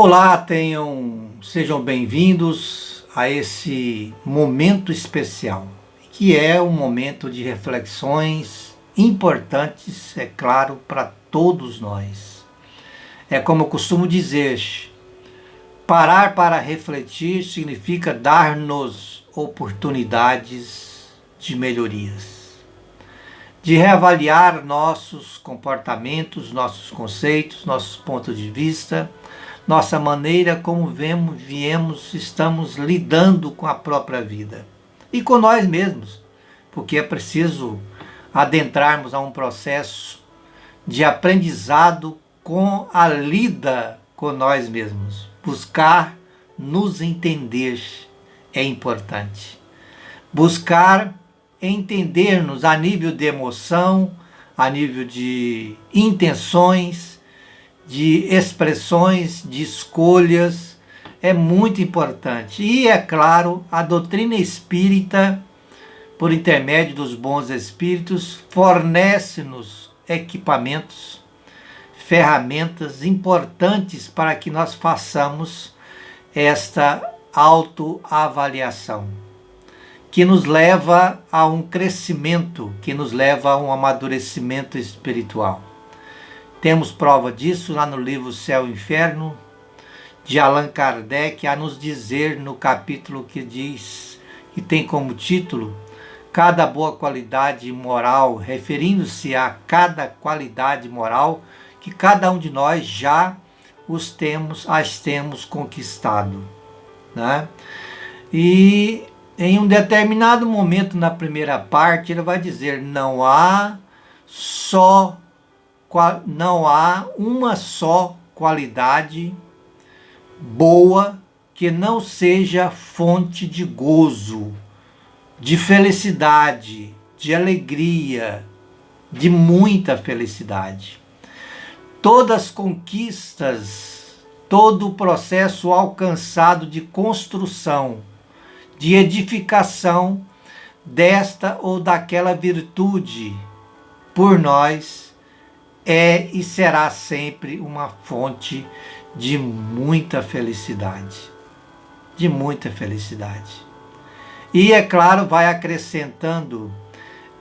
Olá, sejam bem-vindos a esse momento especial, que é um momento de reflexões importantes, é claro, para todos nós. É como eu costumo dizer, parar para refletir significa dar-nos oportunidades de melhorias, de reavaliar nossos comportamentos, nossos conceitos, nossos pontos de vista, nossa maneira como estamos lidando com a própria vida e com nós mesmos, porque é preciso adentrarmos a um processo de aprendizado com a lida com nós mesmos. Buscar nos entender é importante. Buscar entender-nos a nível de emoção, a nível de intenções, de expressões, de escolhas, é muito importante. E, é claro, a doutrina espírita, por intermédio dos bons espíritos, fornece-nos equipamentos, ferramentas importantes para que nós façamos esta autoavaliação, que nos leva a um crescimento, que nos leva a um amadurecimento espiritual. Temos prova disso lá no livro Céu e Inferno, de Allan Kardec, a nos dizer no capítulo que diz, que tem como título, cada boa qualidade moral, referindo-se a cada qualidade moral que cada um de nós já as temos conquistado, né? E em um determinado momento na primeira parte, ele vai dizer, não há uma só qualidade boa que não seja fonte de gozo, de felicidade, de alegria, de muita felicidade. Todas as conquistas, todo o processo alcançado de construção, de edificação desta ou daquela virtude por nós, é e será sempre uma fonte de muita felicidade. De muita felicidade. E, é claro, vai acrescentando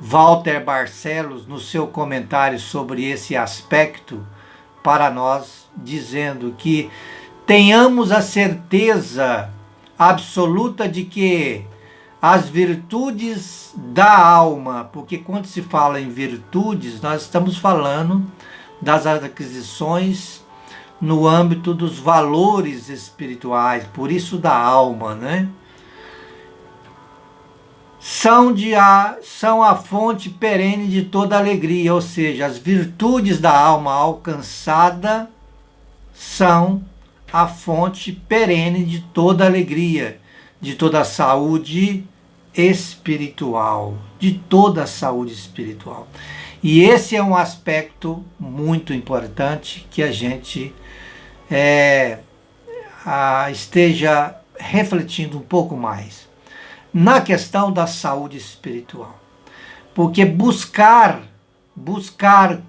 Walter Barcelos no seu comentário sobre esse aspecto para nós, dizendo que tenhamos a certeza absoluta de que as virtudes da alma, porque quando se fala em virtudes, nós estamos falando das aquisições no âmbito dos valores espirituais, por isso da alma, né? São a fonte perene de toda alegria, ou seja, as virtudes da alma alcançada são a fonte perene de toda alegria, de toda a saúde espiritual, de toda a saúde espiritual. E esse é um aspecto muito importante que a gente esteja refletindo um pouco mais na questão da saúde espiritual. Porque buscar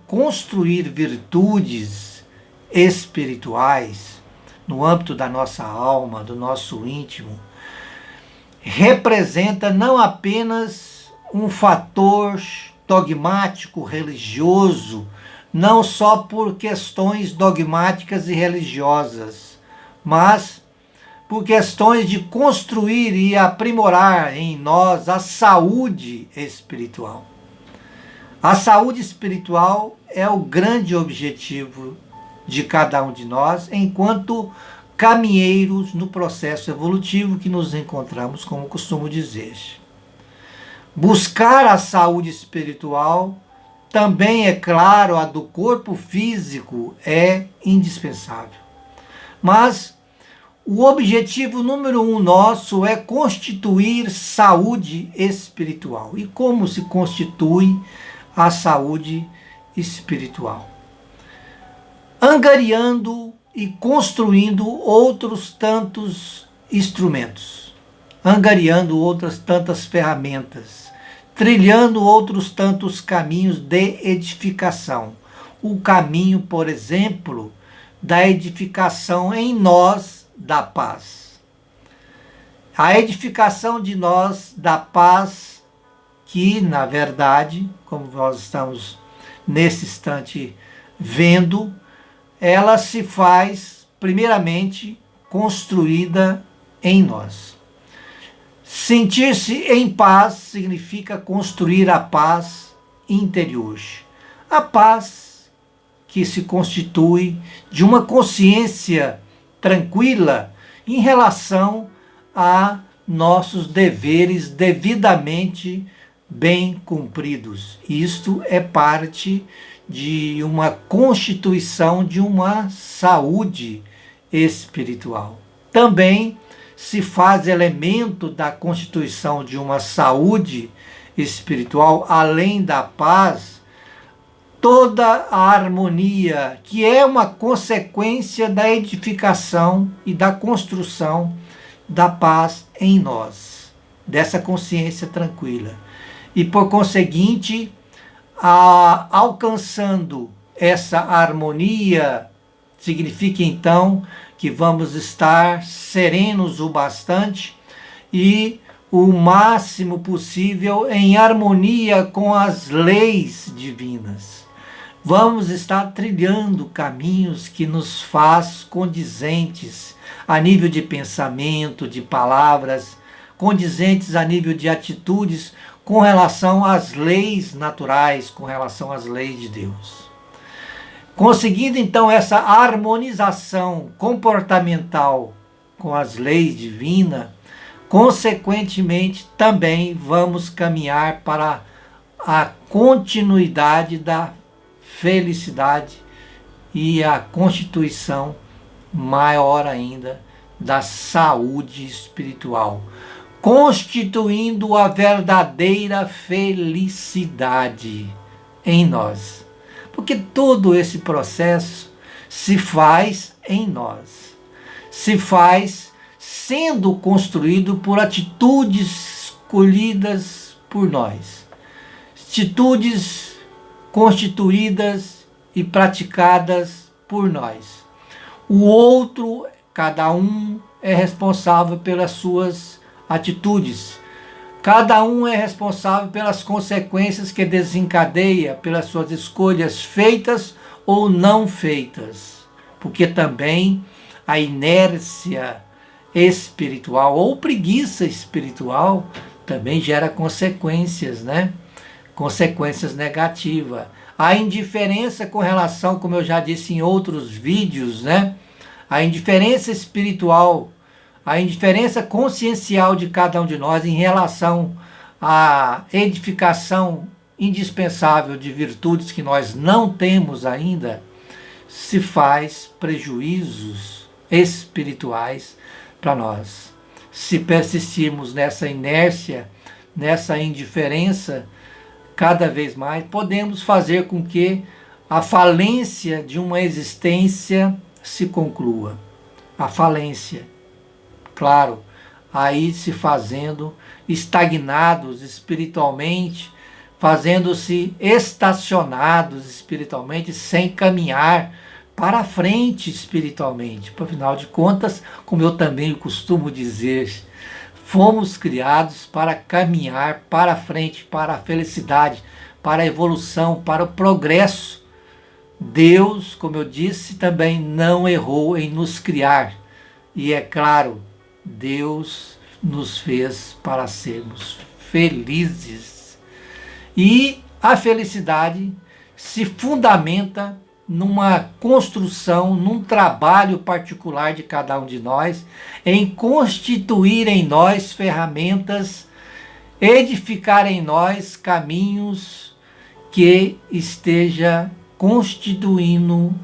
construir virtudes espirituais no âmbito da nossa alma, do nosso íntimo, representa não apenas um fator dogmático, religioso, não só por questões dogmáticas e religiosas, mas por questões de construir e aprimorar em nós a saúde espiritual. A saúde espiritual é o grande objetivo de cada um de nós, enquanto caminheiros no processo evolutivo que nos encontramos, como costumo dizer. Buscar a saúde espiritual também, é claro, a do corpo físico é indispensável. Mas o objetivo número 1 nosso é constituir saúde espiritual. E como se constitui a saúde espiritual? Angariando e construindo outros tantos instrumentos, angariando outras tantas ferramentas, trilhando outros tantos caminhos de edificação. O caminho, por exemplo, da edificação em nós da paz. A edificação de nós da paz, que na verdade, como nós estamos nesse instante vendo, ela se faz primeiramente construída em nós. Sentir-se em paz significa construir a paz interior. A paz que se constitui de uma consciência tranquila em relação a nossos deveres devidamente bem cumpridos. Isto é parte de uma constituição de uma saúde espiritual. Também se faz elemento da constituição de uma saúde espiritual, além da paz, toda a harmonia, que é uma consequência da edificação e da construção da paz em nós, dessa consciência tranquila. E por conseguinte, alcançando essa harmonia, significa então que vamos estar serenos o bastante e o máximo possível em harmonia com as leis divinas. Vamos estar trilhando caminhos que nos faz condizentes a nível de pensamento, de palavras, condizentes a nível de atitudes com relação às leis naturais, com relação às leis de Deus. Conseguindo então essa harmonização comportamental com as leis divinas, consequentemente também vamos caminhar para a continuidade da felicidade e a constituição maior ainda da saúde espiritual, constituindo a verdadeira felicidade em nós. Porque todo esse processo se faz em nós, se faz sendo construído por atitudes escolhidas por nós, atitudes constituídas e praticadas por nós. O outro, cada um é responsável pelas suas atitudes. Cada um é responsável pelas consequências que desencadeia, pelas suas escolhas feitas ou não feitas. Porque também a inércia espiritual ou preguiça espiritual também gera consequências, né? Consequências negativas. A indiferença com relação, como eu já disse em outros vídeos, né? A indiferença espiritual, a indiferença consciencial de cada um de nós em relação à edificação indispensável de virtudes que nós não temos ainda, se faz prejuízos espirituais para nós. Se persistirmos nessa inércia, nessa indiferença, cada vez mais podemos fazer com que a falência de uma existência se conclua. A falência. Claro, aí se fazendo estagnados espiritualmente, fazendo-se estacionados espiritualmente, sem caminhar para frente espiritualmente. Por afinal de contas, como eu também costumo dizer, fomos criados para caminhar para frente, para a felicidade, para a evolução, para o progresso. Deus, como eu disse, também não errou em nos criar. E é claro, Deus nos fez para sermos felizes. E a felicidade se fundamenta numa construção, num trabalho particular de cada um de nós, em constituir em nós ferramentas, edificar em nós caminhos que esteja constituindo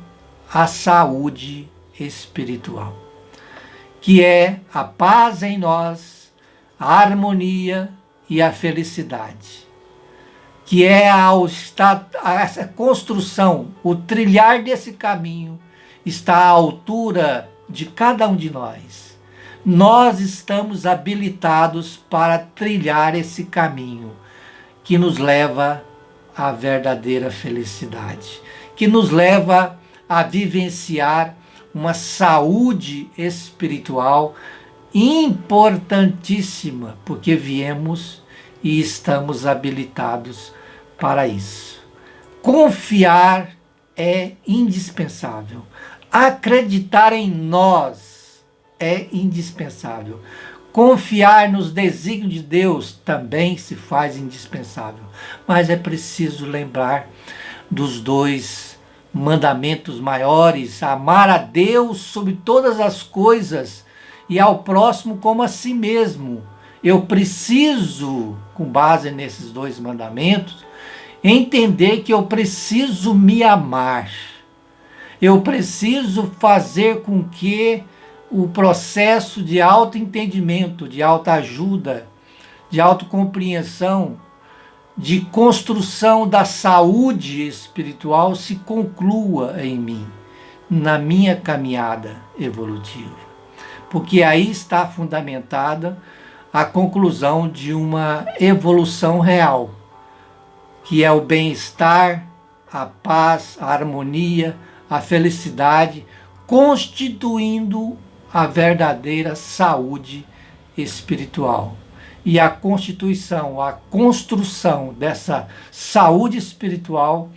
a saúde espiritual, que é a paz em nós, a harmonia e a felicidade, que é essa construção, o trilhar desse caminho está à altura de cada um de nós. Nós estamos habilitados para trilhar esse caminho que nos leva à verdadeira felicidade, que nos leva a vivenciar uma saúde espiritual importantíssima, porque viemos e estamos habilitados para isso. Confiar é indispensável. Acreditar em nós é indispensável. Confiar nos desígnios de Deus também se faz indispensável. Mas é preciso lembrar dos dois mandamentos maiores: amar a Deus sobre todas as coisas e ao próximo como a si mesmo. Eu preciso, com base nesses dois mandamentos, entender que eu preciso me amar. Eu preciso fazer com que o processo de autoentendimento, de autoajuda, de autocompreensão, de construção da saúde espiritual se conclua em mim, na minha caminhada evolutiva. Porque aí está fundamentada a conclusão de uma evolução real, que é o bem-estar, a paz, a harmonia, a felicidade, constituindo a verdadeira saúde espiritual. E a constituição, a construção dessa saúde espiritual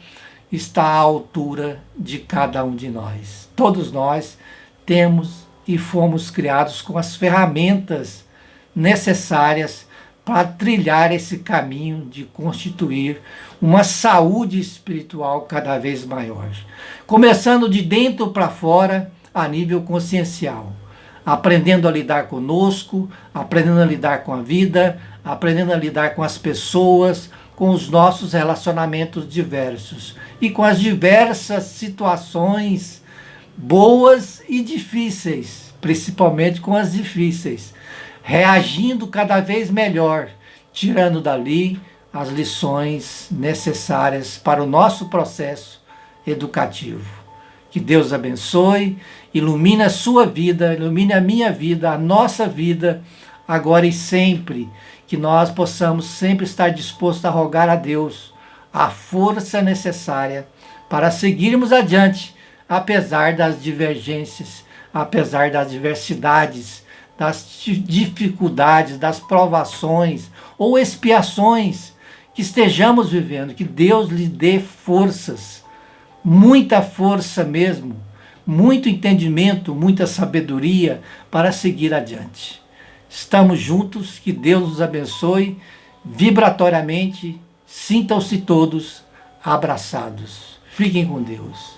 está à altura de cada um de nós. Todos nós temos e fomos criados com as ferramentas necessárias para trilhar esse caminho de constituir uma saúde espiritual cada vez maior. Começando de dentro para fora, a nível consciencial. Aprendendo a lidar conosco, aprendendo a lidar com a vida, aprendendo a lidar com as pessoas, com os nossos relacionamentos diversos e com as diversas situações boas e difíceis, principalmente com as difíceis, reagindo cada vez melhor, tirando dali as lições necessárias para o nosso processo educativo. Que Deus abençoe, ilumine a sua vida, ilumine a minha vida, a nossa vida, agora e sempre. Que nós possamos sempre estar dispostos a rogar a Deus a força necessária para seguirmos adiante, apesar das divergências, apesar das diversidades, das dificuldades, das provações ou expiações que estejamos vivendo. Que Deus lhe dê forças, muita força mesmo, muito entendimento, muita sabedoria para seguir adiante. Estamos juntos, que Deus nos abençoe vibratoriamente. Sintam-se todos abraçados. Fiquem com Deus.